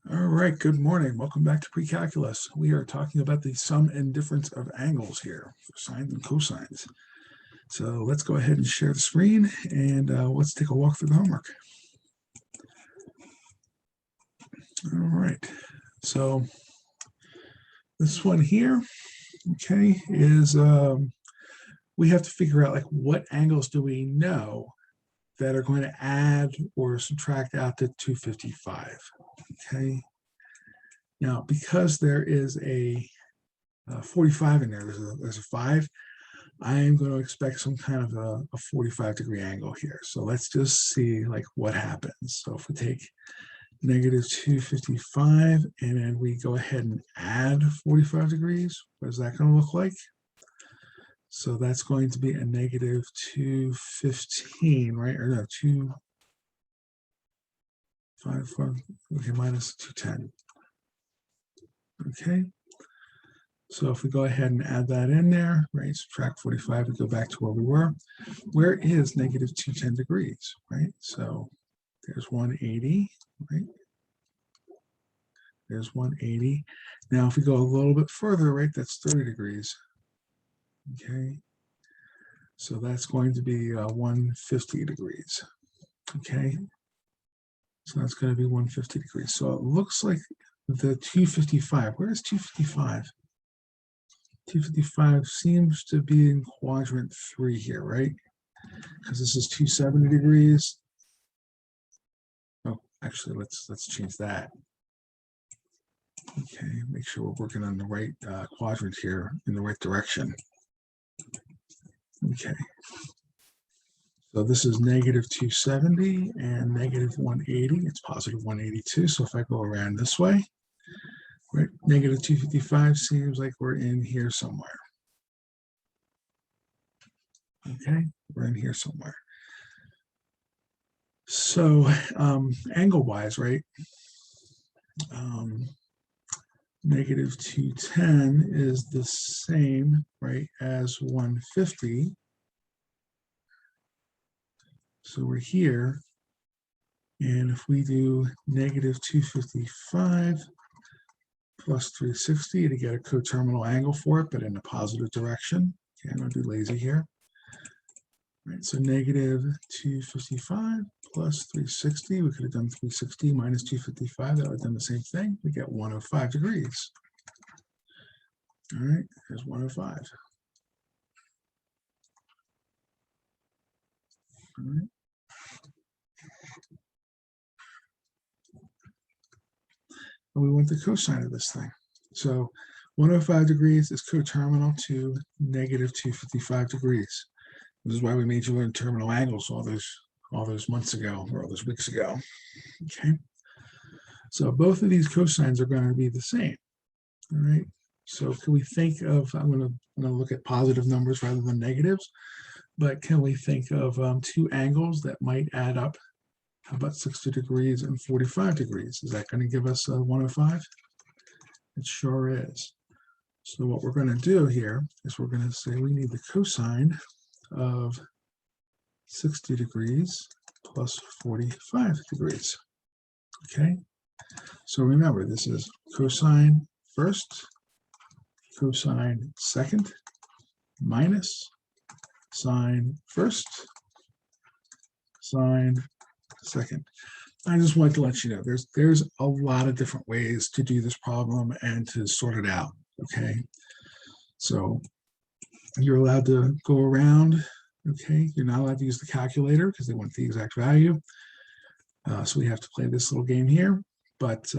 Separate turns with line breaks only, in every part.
All right, good morning. Welcome back to Pre-Calculus. We are talking about the sum and difference of angles here for sines and cosines. So let's go ahead and share the screen and let's take a walk through the homework. All right, so this one here, okay, is we have to figure out like what angles do we know that are going to add or subtract out to 255, okay? Now, because there is a 45 in there, there's a 5, I am going to expect some kind of a 45-degree angle here. So let's just see like what happens. So if we take negative 255 and then we go ahead and add 45 degrees, what is that going to look like? So that's going to be a negative 215, right? Or no, 255, okay, minus 210. Okay. So if we go ahead and add that in there, right, subtract 45, we go back to where we were. Where is negative 210 degrees, right? So there's 180, right? There's 180. Now, if we go a little bit further, right, that's 30 degrees. Okay. So that's going to be 150 degrees. Okay. So that's going to be 150 degrees. So it looks like the 255, where is 255? 255 seems to be in quadrant 3 here, right? Because this is 270 degrees. Oh, actually, let's change that. Okay, make sure we're working on the right quadrant here in the right direction. Okay. So this is negative 270 and negative 180. It's positive 182. So if I go around this way, right, negative 255 seems like we're in here somewhere. Okay, we're in here somewhere. So angle-wise, right, negative 210 is the same, right, as 150. So we're here. And if we do negative 255 plus 360 to get a coterminal angle for it, but in a positive direction. Okay, I'm going to be lazy here. Right, so negative 255 plus 360, we could have done 360 minus 255, that would have done the same thing. We get 105 degrees. All right, there's 105. All right. And we want the cosine of this thing. So 105 degrees is coterminal to negative 255 degrees. This is why we made you learn terminal angles all those months ago or all those weeks ago. Okay. So both of these cosines are going to be the same. All right. So can we think of, I'm going to look at positive numbers rather than negatives, but can we think of two angles that might add up? How about 60 degrees and 45 degrees? Is that going to give us 105? It sure is. So what we're going to do here is we're going to say we need the cosine of 60 degrees plus 45 degrees. Okay, so remember, this is cosine first, cosine second, minus sine first, sine second. I just wanted to let you know there's a lot of different ways to do this problem and to sort it out. Okay, so you're allowed to go around. Okay, you're not allowed to use the calculator because they want the exact value. So we have to play this little game here. But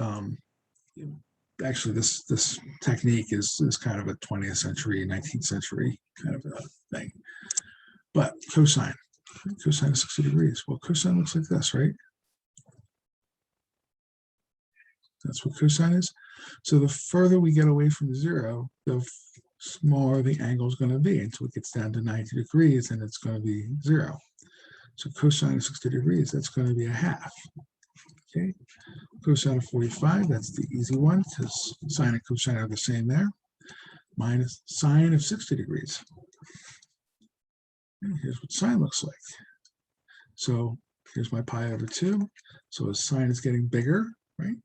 actually, this technique is kind of a 20th century, 19th century kind of a thing. But cosine of 60 degrees. Well, cosine looks like this, right? That's what cosine is. So the further we get away from 0, the smaller the angle is going to be until it gets down to 90 degrees, and it's going to be 0. So cosine of 60 degrees, that's going to be a half. Okay, cosine of 45, that's the easy one because sine and cosine are the same there. Minus sine of 60 degrees. And here's what sine looks like. So here's my pi over 2. So as sine is getting bigger, right?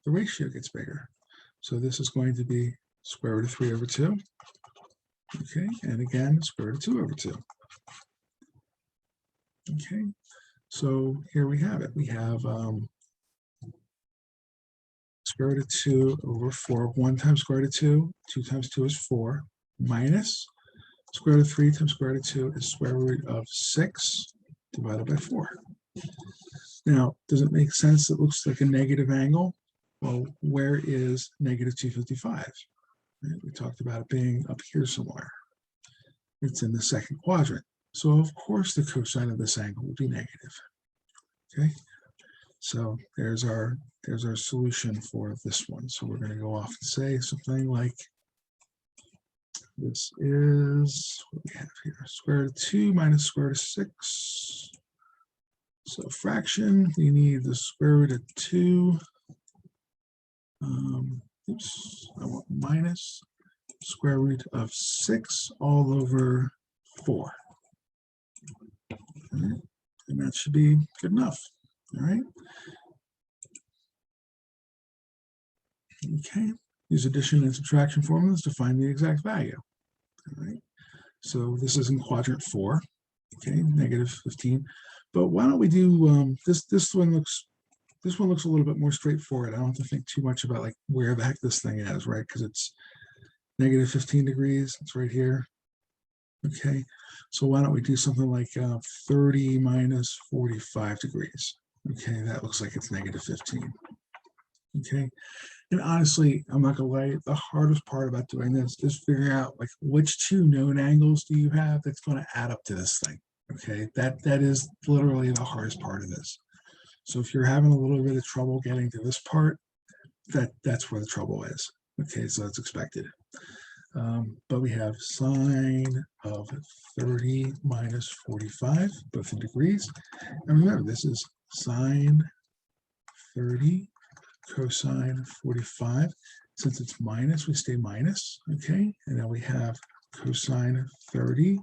the ratio gets bigger. So this is going to be square root of 3 over 2. Okay, and again, square root of 2 over 2. Okay, so here we have it. We have square root of 2 over 4. 1 times square root of 2, 2 times 2 is 4, minus square root of 3 times square root of 2 is square root of 6 divided by 4. Now, does it make sense? It looks like a negative angle. Well, where is negative 255? We talked about it being up here somewhere. It's in the second quadrant. So of course the cosine of this angle will be negative. Okay, so there's our solution for this one. So we're going to go off and say something like this is what we have here: square root of 2 minus square root of 6. So fraction, we need the square root of 2. Oops, I want minus square root of 6 all over 4. And that should be good enough. All right. Okay. Use addition and subtraction formulas to find the exact value. All right. So this is in quadrant 4. Okay, negative 15. But why don't we do this one looks a little bit more straightforward. I don't have to think too much about like where the heck this thing is, right? Because it's negative 15 degrees. It's right here. Okay, so why don't we do something like 30 minus 45 degrees? Okay, that looks like it's negative 15. Okay, and honestly, I'm not gonna lie, the hardest part about doing this is figuring out like which two known angles do you have that's going to add up to this thing. Okay, that is literally the hardest part of this. So if you're having a little bit of trouble getting to this part, that's where the trouble is. Okay, so that's expected. But we have sine of 30 minus 45, both in degrees. And remember, this is sine 30 cosine 45. Since it's minus, we stay minus, okay? And then we have cosine 30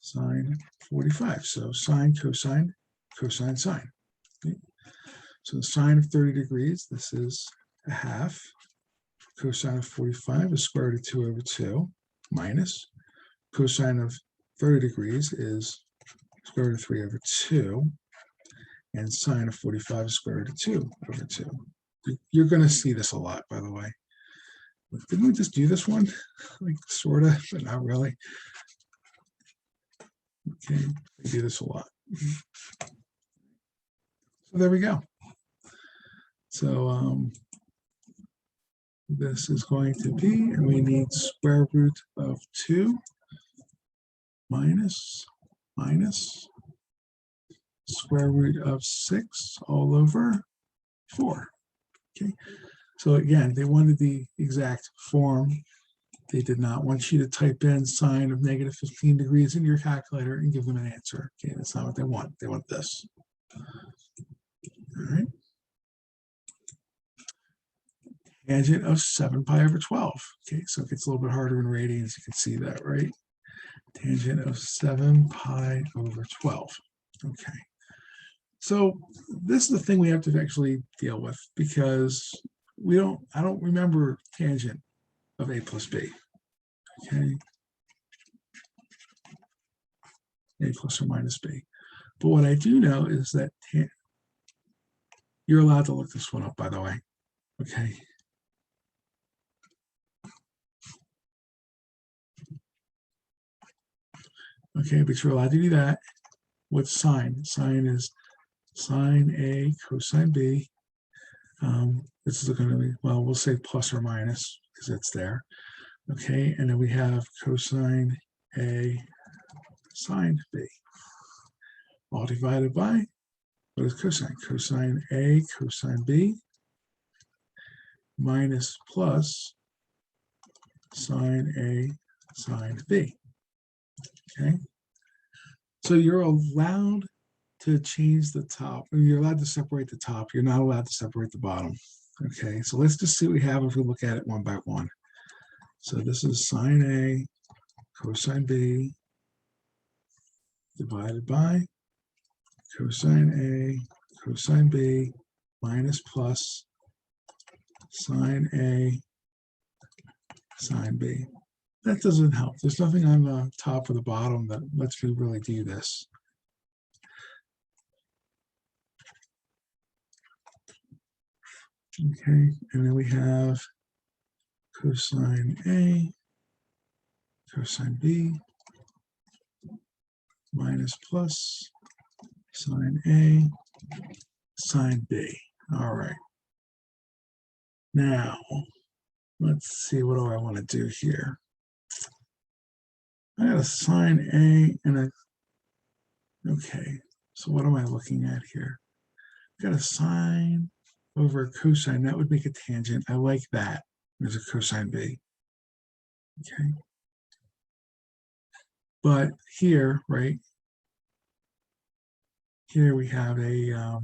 sine 45. So sine, cosine, cosine, sine. Okay? So the sine of 30 degrees, this is a half. Cosine of 45 is square root of 2 over 2 minus cosine of 30 degrees is square root of 3 over 2, and sine of 45 is square root of 2 over 2. You're going to see this a lot, by the way. Didn't we just do this one? Like, sort of, but not really. Okay, we do this a lot. So there we go. So this is going to be, and we need square root of 2 minus square root of 6 all over 4. Okay, so again, they wanted the exact form. They did not want you to type in sine of negative 15 degrees in your calculator and give them an answer. Okay, that's not what they want. They want this. All right. Tangent of 7 pi over 12. Okay, so it gets a little bit harder in radians. You can see that, right? Tangent of 7 pi over 12. Okay. So this is the thing we have to actually deal with, because I don't remember tangent of a plus b. Okay. A plus or minus b. But what I do know is that you're allowed to look this one up, by the way. Okay. Okay, but you're allowed to do that with sine. Sine is sine A cosine B. This is going to be, well, we'll say plus or minus because it's there. Okay, and then we have cosine A sine B. All divided by, what is cosine? Cosine A cosine B minus plus sine A sine B. Okay, so you're allowed to change the top. You're allowed to separate the top. You're not allowed to separate the bottom. Okay, so let's just see what we have if we look at it one by one. So this is sine A cosine B divided by cosine A cosine B minus plus sine A, sine B. That doesn't help. There's nothing on the top or the bottom that lets me really do this. Okay, and then we have cosine A, cosine B, minus plus sine A, sine B. All right. Now, let's see, what do I want to do here? I got a sine A and a, okay, so what am I looking at here? I got a sine over a cosine, that would make a tangent. I like that. There's a cosine B. Okay. But here, right, here we have a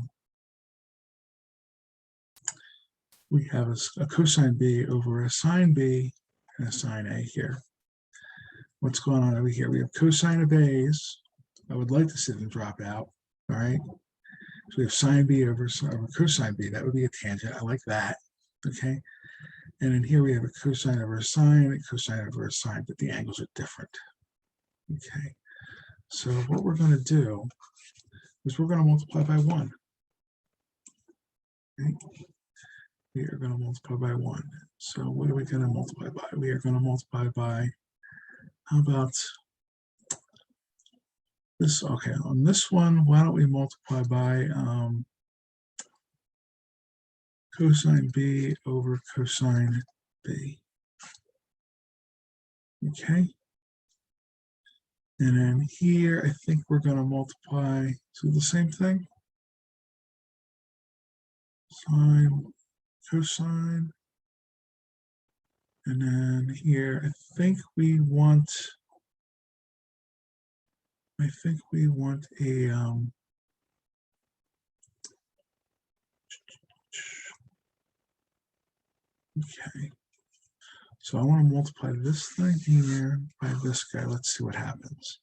cosine B over a sine B and a sine A here. What's going on over here? We have cosine of A's. I would like to see them drop out. All right. So we have sine B over cosine B. That would be a tangent. I like that. Okay. And then here we have a cosine over a sine, a cosine over a sine, but the angles are different. Okay. So what we're going to do is we're going to multiply by 1. Okay. We are going to multiply by 1. So what are we going to multiply by? We are going to multiply by, how about this? Okay, on this one, why don't we multiply by cosine B over cosine B. Okay. And then here, I think we're going to multiply to the same thing. Sine, cosine. And then here, I think we want a, okay. So I want to multiply this thing here by this guy. Let's see what happens.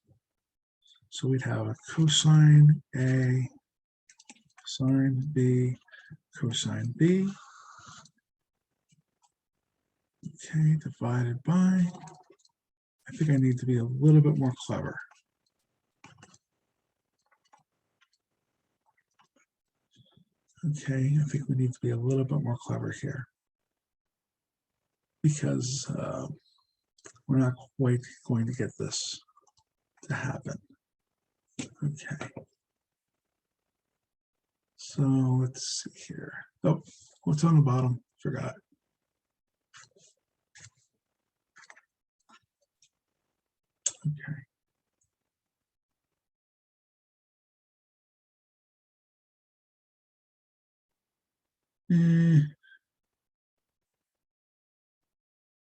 So we'd have a cosine A, sine B, cosine B. Okay, divided by, I think I need to be a little bit more clever. Okay, I think we need to be a little bit more clever here, because we're not quite going to get this to happen. Okay. So let's see here. Oh, what's on the bottom? Forgot. Okay.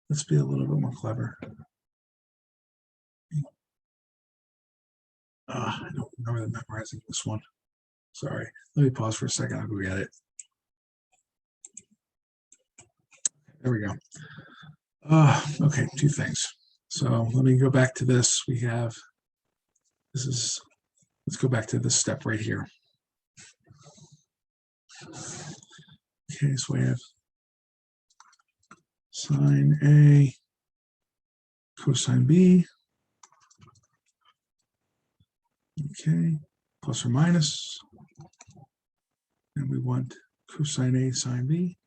Let's be a little bit more clever. I don't remember memorizing this one. Sorry. Let me pause for a second. I'll go get it. There we go. Okay, 2 things. So let me go back to this. We have, let's go back to this step right here. Okay, so we have sine A, cosine B. Okay, plus or minus. And we want cosine A, sine B.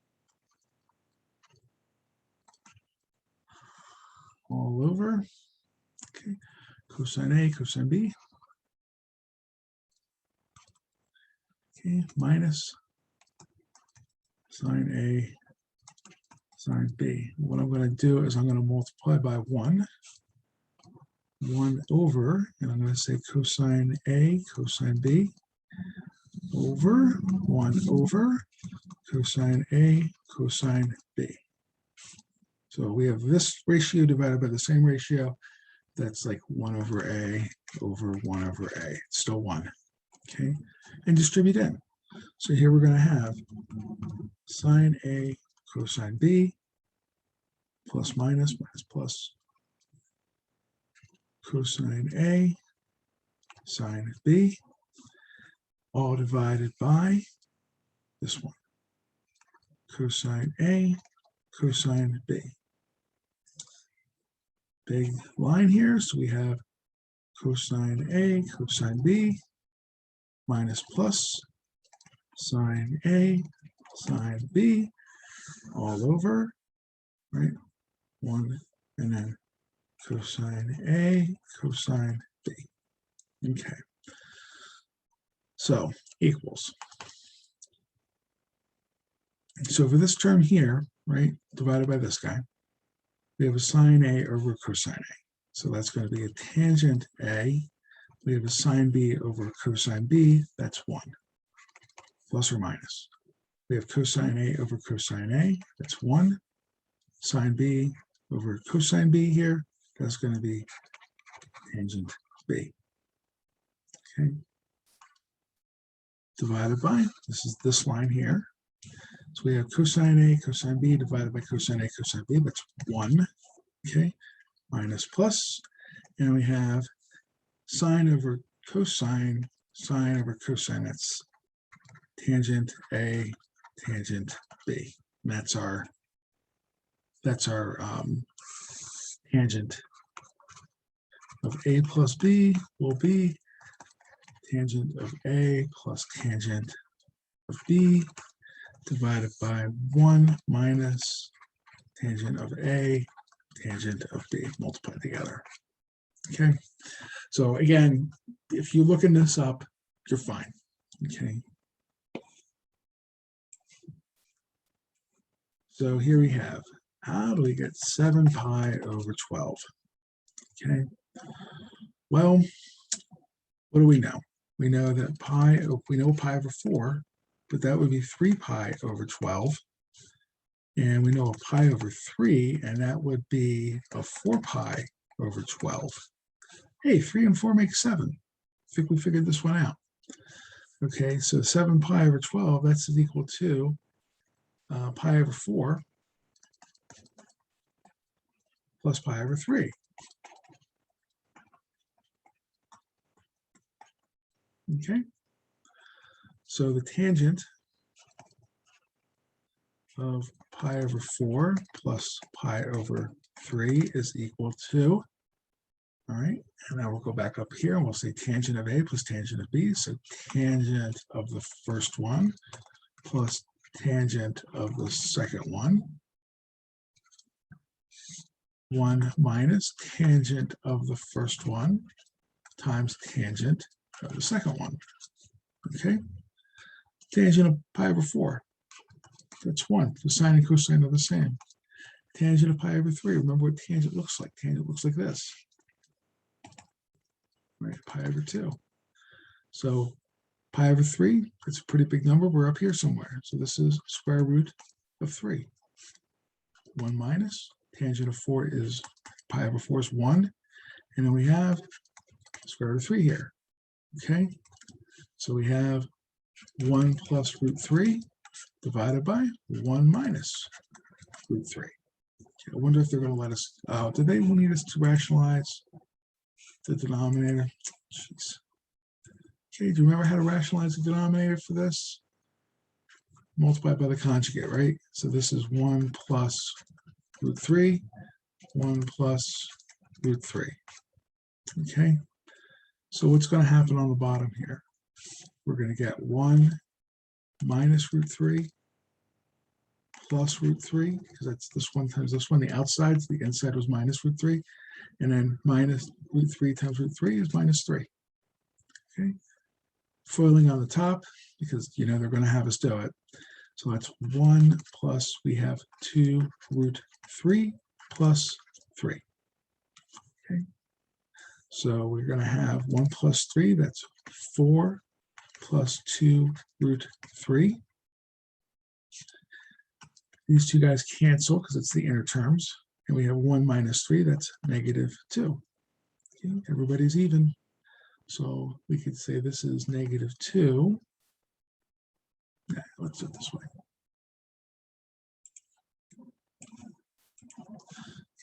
All over. Okay, cosine A, cosine B. Okay, minus sine A, sine B. What I'm going to do is I'm going to multiply by 1 over, and I'm going to say cosine A, cosine B, over 1 over cosine A, cosine B. So we have this ratio divided by the same ratio. That's like 1 over A over 1 over A. It's still 1. Okay, and distribute in. So here we're going to have sine A, cosine B, plus minus, minus plus, cosine A, sine B, all divided by this one, cosine A, cosine B. Big line here, so we have cosine A, cosine B, minus plus sine A, sine B, all over, right? 1, and then cosine A, cosine B. Okay. So, equals. So for this term here, right, divided by this guy, we have a sine A over cosine A. So that's going to be a tangent A. We have a sine B over cosine B. That's 1, plus or minus. We have cosine A over cosine A. That's 1. Sine B over cosine B here. That's going to be tangent B. Okay. Divided by, this is this line here. So we have cosine A, cosine B divided by cosine A, cosine B. That's 1. Okay. Minus plus. And we have sine over cosine, sine over cosine. That's tangent A, tangent B. And that's our tangent of A plus B will be tangent of A plus tangent of B divided by 1 minus tangent of A, tangent of B, multiply together. Okay, so again, if you looking this up, you're fine. Okay. So here we have, how do we get 7 pi over 12? Okay, well, what do we know? We know that pi over 4, but that would be 3 pi over 12. And we know a pi over 3, and that would be a 4 pi over 12. Hey, 3 and 4 make 7. I think we figured this one out. Okay, so 7 pi over 12, that's equal to pi over 4 plus pi over 3. Okay, so the tangent of pi over 4 plus pi over 3 is equal to, all right, and now we'll go back up here and we'll say tangent of A plus tangent of B. So tangent of the first one plus tangent of the second one. 1 minus tangent of the first one times tangent of the second one. Okay, tangent of pi over 4. That's 1. The sine and cosine are the same. Tangent of pi over 3. Remember what tangent looks like. Tangent looks like this. Right, pi over 2. So pi over 3, it's a pretty big number. We're up here somewhere. So this is square root of 3. 1 minus. Tangent of 4 is, pi over 4 is 1. And then we have square root of 3 here. Okay, so we have 1 plus root 3 divided by 1 minus root 3. Okay, I wonder if they're going to let us, do they need us to rationalize the denominator? Jeez. Okay, do you remember how to rationalize the denominator for this? Multiply by the conjugate, right? So this is 1 plus root 3, 1 plus root 3. Okay, so what's going to happen on the bottom here? We're going to get 1 minus root 3 plus root 3, because that's this one times this one. The outside, the inside was minus root 3, and then minus root 3 times root 3 is minus 3. Okay, foiling on the top, because you know they're going to have us do it. So that's 1 plus, we have 2 root 3 plus 3. Okay, so we're going to have 1 plus 3, that's 4 plus 2 root 3. These two guys cancel because it's the inner terms. And we have 1 minus 3, that's negative 2. Okay, everybody's even. So we could say this is negative 2. Yeah, let's do it this way.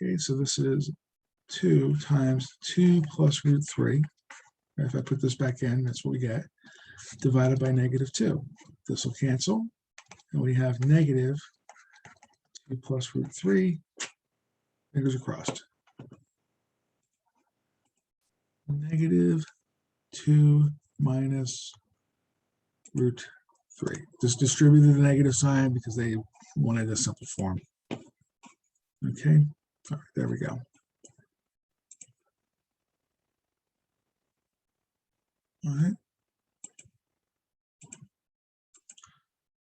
Okay, so this is 2 times 2 plus root 3. If I put this back in, that's what we get, divided by negative 2. This will cancel, and we have negative 2 plus root 3. Fingers are crossed. -2 minus root 3. Just distributed the negative sign because they wanted a simple form. Okay, all right, there we go. All right.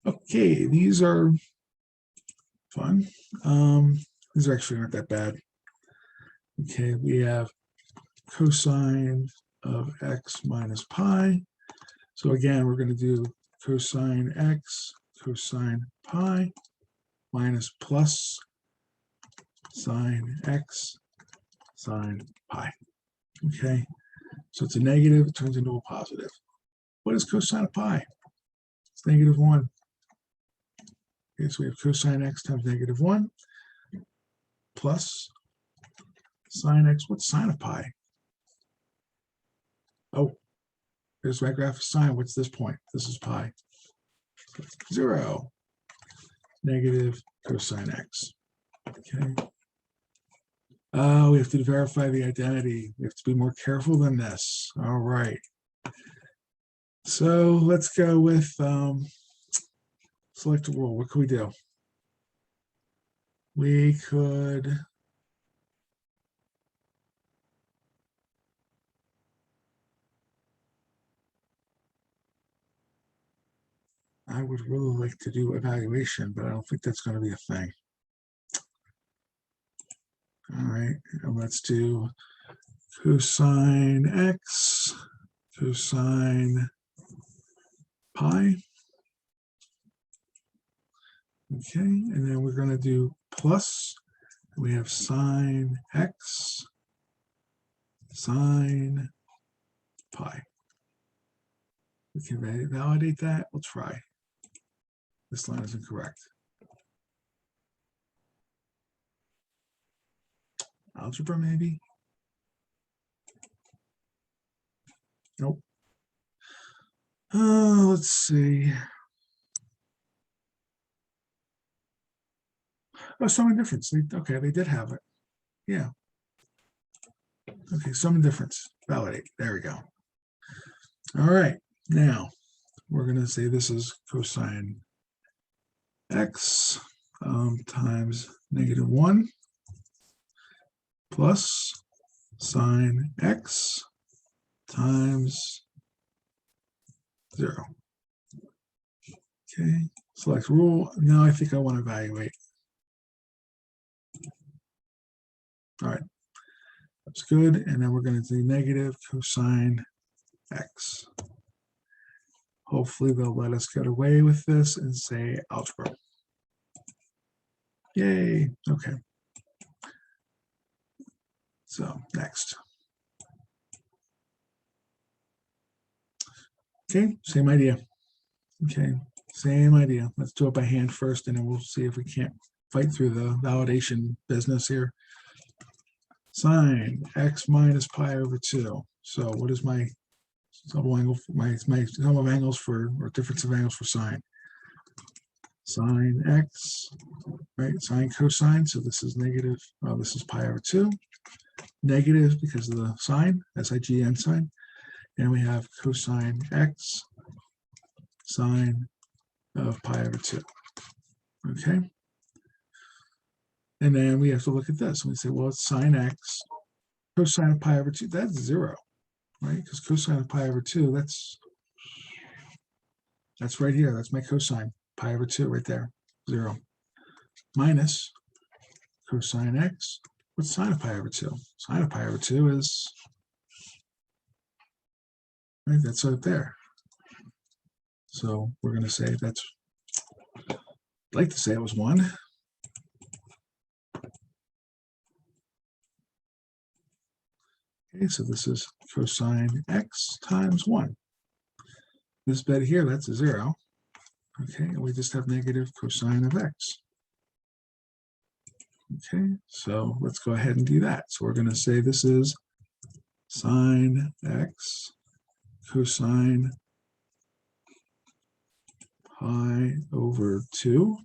Okay, these are fun. These are actually not that bad. Okay, we have cosine of x minus pi. So again, we're going to do cosine x, cosine pi, minus plus sine x, sine pi. Okay, so it's a negative, it turns into a positive. What is cosine of pi? It's -1. Okay, so we have cosine x times -1 plus sine x. What's sine of pi? Oh, there's my graph of sine. What's this point? This is pi. 0. Negative cosine x. Okay. We have to verify the identity. We have to be more careful than this. All right. So let's go with select a rule. What could we do? We could I would really like to do evaluation, but I don't think that's going to be a thing. All right, and let's do cosine x, cosine pi. Okay, and then we're going to do plus. We have sine x, sine pi. We can validate that. We'll try. This line is incorrect. Algebra, maybe? Nope. Let's see. Oh, sum and difference. Okay, they did have it. Yeah. Okay, sum and difference. Validate. There we go. All right. Now, we're going to say this is cosine x times -1 plus sine x times 0. Okay, select rule. Now I think I want to evaluate. All right, that's good. And then we're going to do negative cosine x. Hopefully they'll let us get away with this and say algebra. Yay, okay. So next. Okay, same idea. Okay, same idea. Let's do it by hand first, and then we'll see if we can't fight through the validation business here. Sine x minus pi over 2. So what is my double angle? My sum of angles for, or difference of angles for sine? Sine x, right? Sine cosine. So this is negative. This is pi over 2. Negative because of the sign, SIGN sign. And we have cosine x sine of pi over 2. Okay. And then we have to look at this. And we say, well, it's sine x, cosine of pi over 2. That's 0, right? Because cosine of pi over 2, that's right here. That's my cosine, pi over 2 right there, 0. Minus cosine x. What's sine of pi over 2? Sine of pi over 2 is, right, that's right there. So we're going to say that's, I'd like to say it was 1. Okay, so this is cosine x times 1. This bit here, that's a 0. Okay, and we just have negative cosine of x. Okay, so let's go ahead and do that. So we're going to say this is sine x cosine pi over 2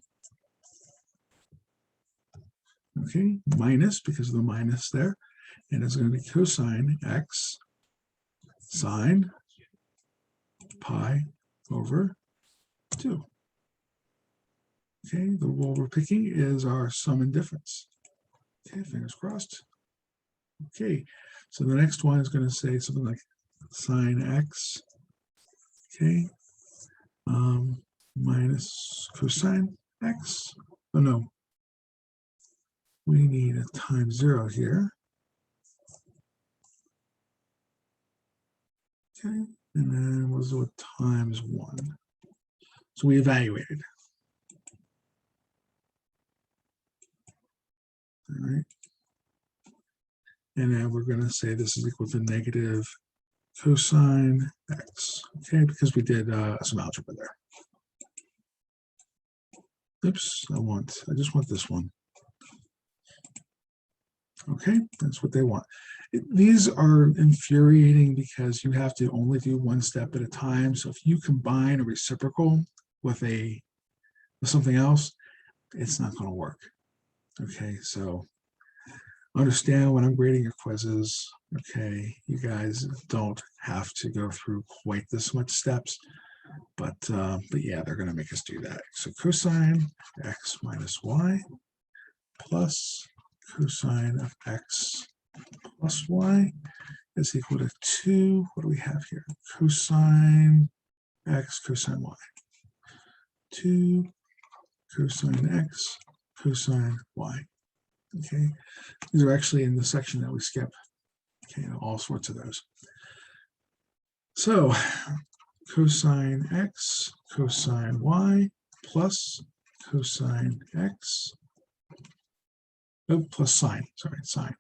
okay, minus because of the minus there, and it's going to be cosine x sine pi over 2. Okay, the rule we're picking is our sum and difference. Okay, fingers crossed. Okay, so the next one is going to say something like sine x, okay, minus cosine x. Oh no, we need a times 0 here. Okay, and then what was it with times 1? So we evaluated. All right. And then we're going to say this is equal to negative cosine x, okay, because we did some algebra there. Oops, I just want this one. Okay, that's what they want. These are infuriating because you have to only do one step at a time. So if you combine a reciprocal with something else, it's not going to work. Okay, so understand when I'm grading your quizzes, okay, you guys don't have to go through quite this much steps, but yeah, they're going to make us do that. So cosine x minus y plus cosine of x plus y is equal to 2. What do we have here? Cosine x cosine y. 2 cosine x cosine y. Okay, these are actually in the section that we skip. Okay, all sorts of those. So cosine x cosine y plus cosine x, oh, plus sine, sorry, sine.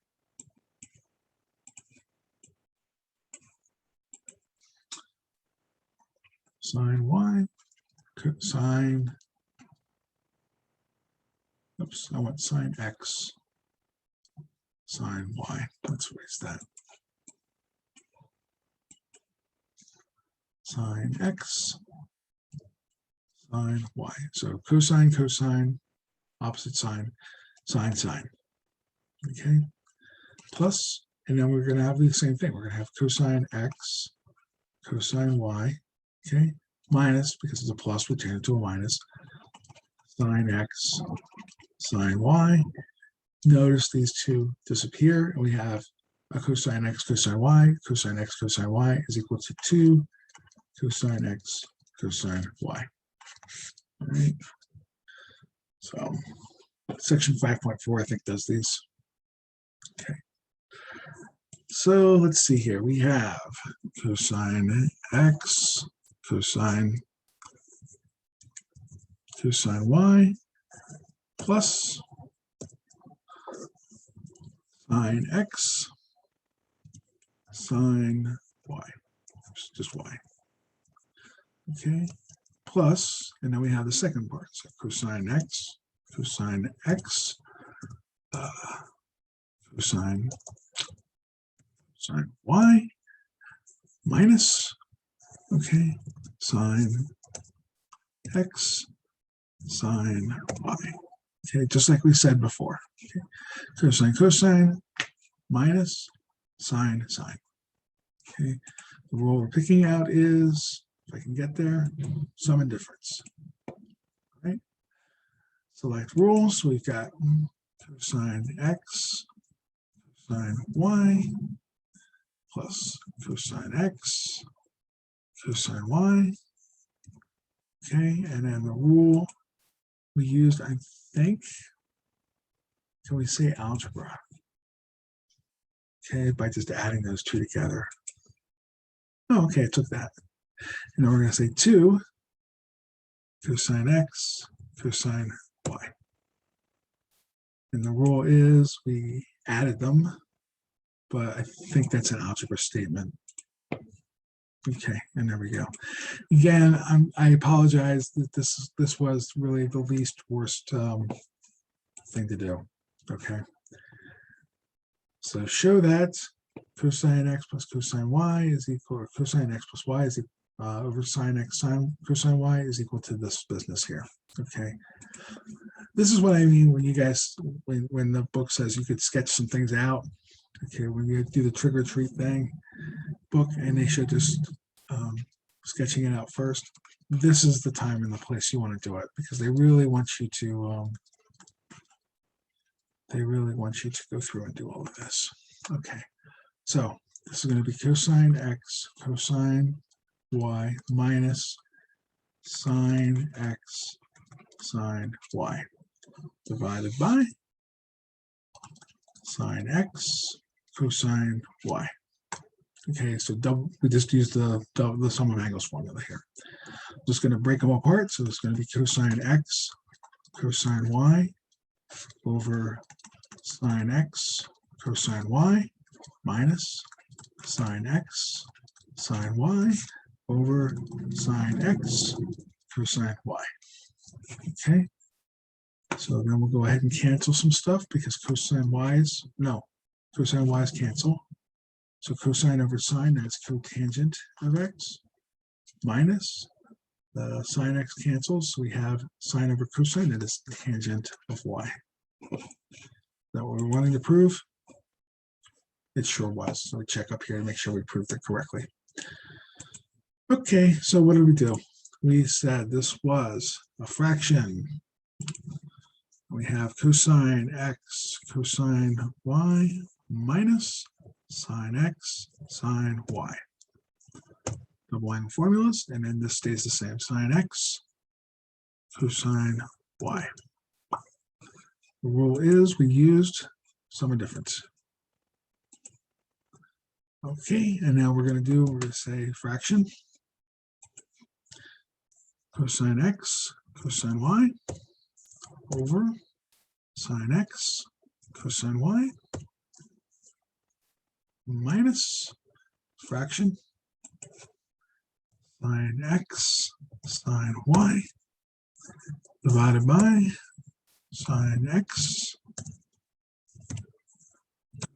Sine y, sine, oops, I want sine x, sine y. Let's erase that. Sine x, sine y. So cosine, cosine, opposite sine, sine, sine. Okay, plus, and then we're going to have the same thing. We're going to have cosine x, cosine y, okay, minus, because it's a plus, we change it to a minus, sine x, sine y. Notice these two disappear, and we have a cosine x, cosine y. Cosine x, cosine y is equal to 2 cosine x, cosine y. All right. So section 5.4, I think, does these. Okay. So let's see here. We have cosine x, cosine y plus sine x, sine y, just y. Okay, plus, and then we have the second part. So cosine x, cosine y minus, okay, sine x, sine y. Okay, just like we said before. Okay. Cosine minus sine. Okay, the rule we're picking out is, if I can get there, sum and difference. Right? Select rules. We've got cosine x, cosine y, plus cosine x, cosine y. Okay, and then the rule we used, I think, can we say algebra? Okay, by just adding those two together. Oh, okay, I took that. And then we're going to say 2 cosine x, cosine y. And the rule is we added them, but I think that's an algebra statement. Okay, and there we go. Again, I apologize that this was really the least worst thing to do. Okay. So show that cosine x plus cosine y is equal, or cosine x plus y is equal, over sine x sine cosine y is equal to this business here. Okay. This is what I mean when you guys, when the book says you could sketch some things out. Okay, when you do the trick or treat thing book, and they show just sketching it out first. This is the time and the place you want to do it, because they really want you to go through and do all of this. Okay, so this is going to be cosine x cosine y minus sine x sine y divided by sine x cosine y. Okay, so we just used the sum of angles formula here. I'm just going to break them apart. So it's going to be cosine x cosine y over sine x cosine y minus sine x sine y over sine x cosine y. Okay, so then we'll go ahead and cancel some stuff, because cosine y's cancel. So cosine over sine, that's cotangent of x, minus the sine x cancels. So we have sine over cosine, that is tangent of y. Is that what we're wanting to prove? It sure was. So we check up here and make sure we proved it correctly. Okay, so what did we do? We said this was a fraction. We have cosine x cosine y minus sine x sine y. Double angle formulas, and then this stays the same. Sine x cosine y. The rule is we used sum of difference. Okay, and now we're going to say fraction. Cosine x cosine y over sine x cosine y minus fraction sine x sine y divided by sine x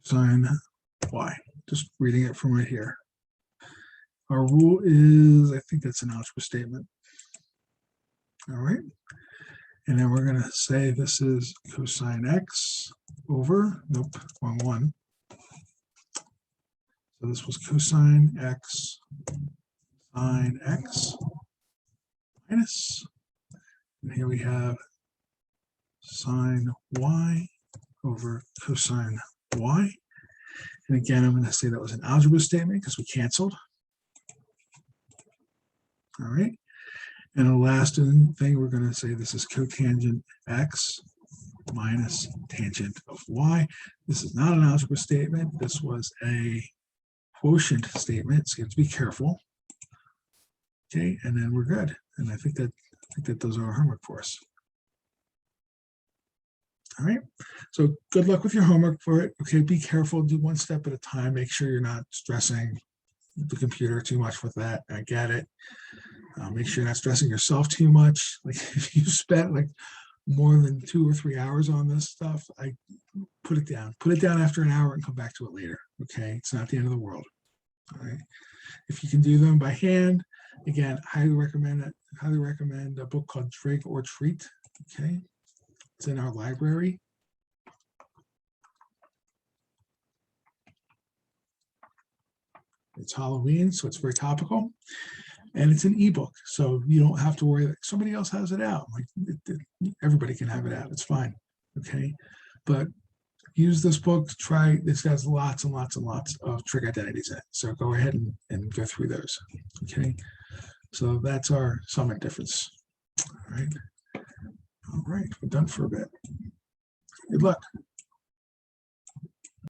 sine y. Just reading it from right here. Our rule is, I think that's an algebra statement. All right. And then we're going to say this is cosine x over, nope, wrong one. So this was cosine x sine x minus, and here we have sine y over cosine y. And again, I'm going to say that was an algebra statement because we canceled. All right. And the last thing we're going to say, this is cotangent x minus tangent of y. This is not an algebra statement. This was a quotient statement, so you have to be careful. Okay, and then we're good. And I think that those are our homework for us. All right, so good luck with your homework for it. Okay, be careful, do one step at a time. Make sure you're not stressing the computer too much with that. I get it. Make sure you're not stressing yourself too much. Like if you spent like more than 2 or 3 hours on this stuff, I put it down. Put it down after an hour and come back to it later. Okay, it's not the end of the world. All right. If you can do them by hand, again, highly recommend it. Highly recommend a book called Trick or Treat. Okay, it's in our library. It's Halloween, so it's very topical, and it's an ebook, so you don't have to worry that somebody else has it out. Like everybody can have it out. It's fine. Okay, but use this book. Try. This has lots and lots and lots of trig identities in it. So go ahead and go through those. Okay, so that's our sum and difference. All right. All right, we're done for a bit. Good luck.